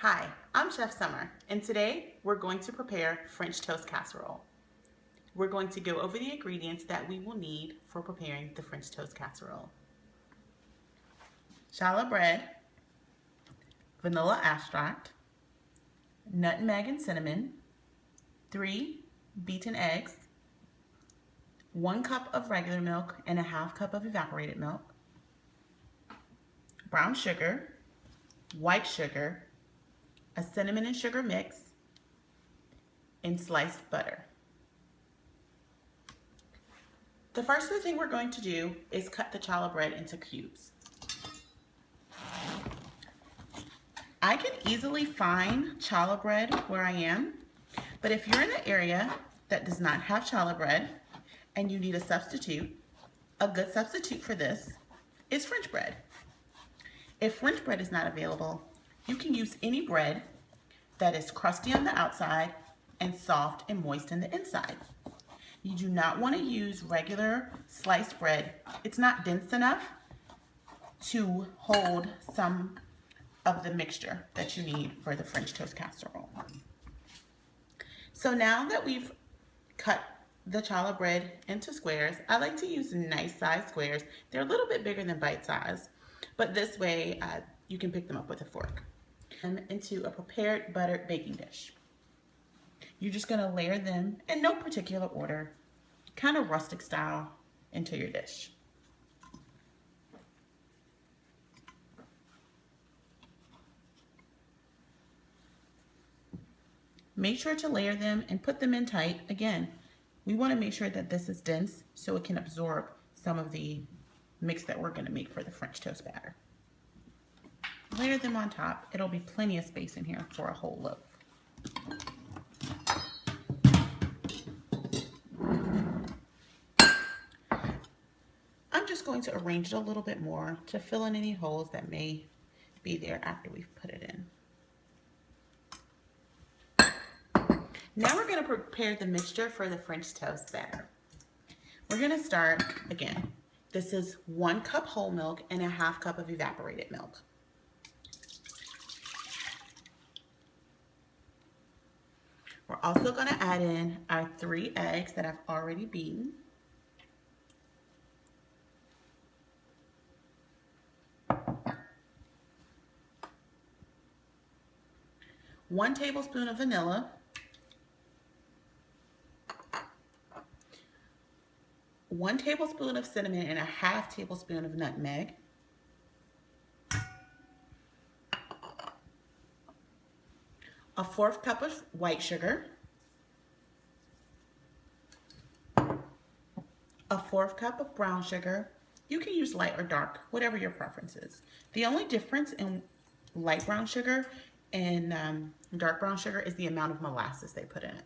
Hi, I'm Chef Summer, and today we're going to prepare French toast casserole. We're going to go over the ingredients that we will need for preparing the French toast casserole. Challah bread, vanilla extract, nutmeg and cinnamon, 3 beaten eggs, 1 cup of regular milk and a half cup of evaporated milk, brown sugar, white sugar, a cinnamon and sugar mix, and sliced butter. The first thing we're going to do is cut the challah bread into cubes. I can easily find challah bread where I am, but if you're in an area that does not have challah bread and you need a substitute, a good substitute for this is French bread. If French bread is not available, you can use any bread that is crusty on the outside and soft and moist in the inside. You do not want to use regular sliced bread. It's not dense enough to hold some of the mixture that you need for the French toast casserole. So now that we've cut the challah bread into squares, I like to use nice size squares. They're a little bit bigger than bite size, but this way you can pick them up with a fork. And into a prepared buttered baking dish. You're just going to layer them in no particular order, kind of rustic style, into your dish. Make sure to layer them and put them in tight. Again, we want to make sure that this is dense so it can absorb some of the mix that we're going to make for the French toast batter. Layer them on top. It'll be plenty of space in here for a whole loaf. I'm just going to arrange it a little bit more to fill in any holes that may be there after we've put it in. Now we're going to prepare the mixture for the French toast batter. We're going to start, again, this is 1 cup whole milk and a half cup of evaporated milk. We're also going to add in our 3 eggs that I've already beaten. One tablespoon of vanilla. 1 tablespoon of cinnamon and a half tablespoon of nutmeg. A 1/4 cup of white sugar, a 1/4 cup of brown sugar. You can use light or dark, whatever your preference is. The only difference in light brown sugar and dark brown sugar is the amount of molasses they put in it.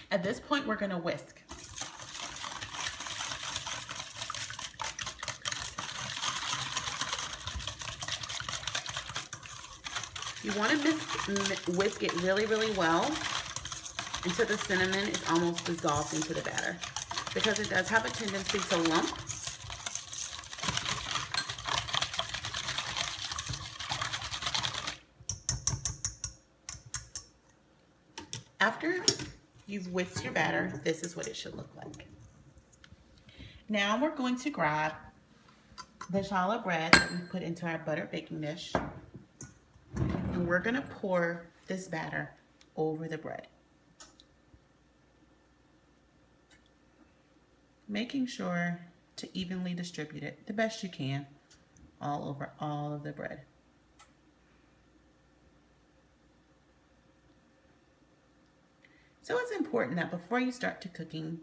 At this point, we're going to whisk. You want to whisk it really, really well until the cinnamon is almost dissolved into the batter, because it does have a tendency to lump. After you've whisked your batter, this is what it should look like. Now we're going to grab the challah bread that we put into our buttered baking dish. And we're going to pour this batter over the bread, making sure to evenly distribute it the best you can all over all of the bread. So it's important that before you start to cooking,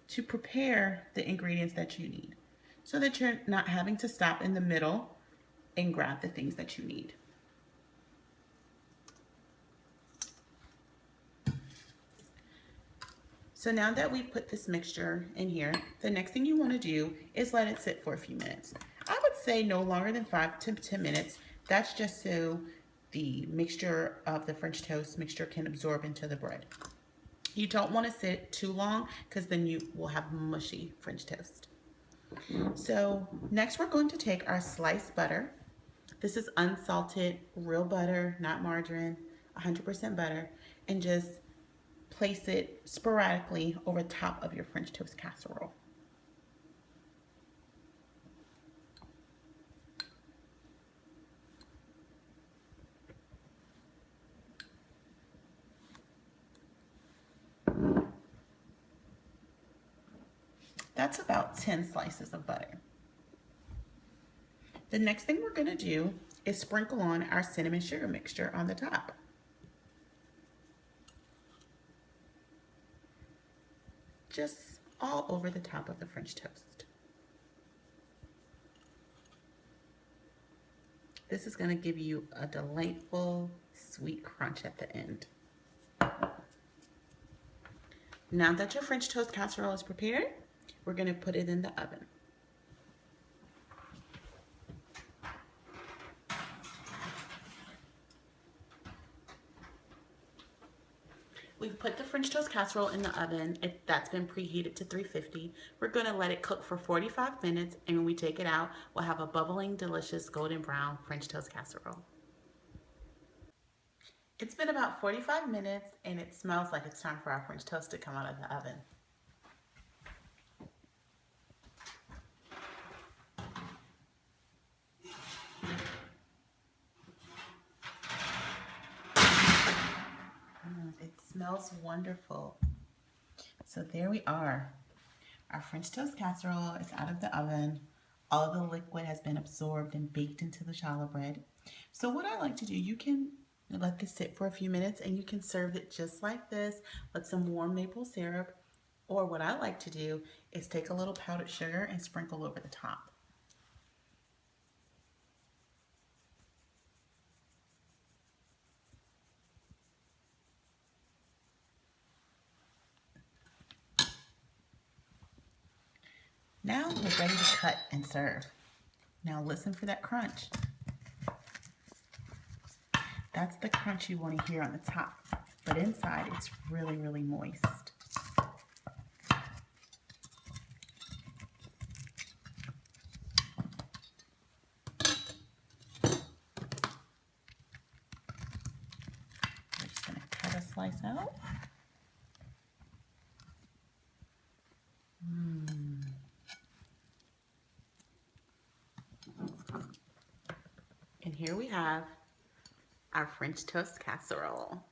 to prepare the ingredients that you need so that you're not having to stop in the middle and grab the things that you need. So now that we've put this mixture in here, the next thing you want to do is let it sit for a few minutes. I would say no longer than 5 to 10 minutes. That's just so the mixture of the French toast mixture can absorb into the bread. You don't want to sit too long because then you will have mushy French toast. So next we're going to take our sliced butter This is unsalted, real butter, not margarine, 100% butter, and just place it sporadically over top of your French toast casserole. That's about 10 slices of butter. The next thing we're gonna do is sprinkle on our cinnamon sugar mixture on the top. Just all over the top of the French toast. This is gonna give you a delightful sweet crunch at the end. Now that your French toast casserole is prepared, we're gonna put it in the oven. We've put the French toast casserole in the oven. That's been preheated to 350. We're gonna let it cook for 45 minutes, and when we take it out, we'll have a bubbling, delicious, golden brown French toast casserole. It's been about 45 minutes, and it smells like it's time for our French toast to come out of the oven. It smells wonderful. So there we are. Our French toast casserole is out of the oven. All of the liquid has been absorbed and baked into the challah bread. So what I like to do, you can let this sit for a few minutes and you can serve it just like this with some warm maple syrup. Or what I like to do is take a little powdered sugar and sprinkle over the top. Now we're ready to cut and serve. Now listen for that crunch. That's the crunch you want to hear on the top, but inside it's really, really moist. We're just going to cut a slice out. And here we have our French toast casserole.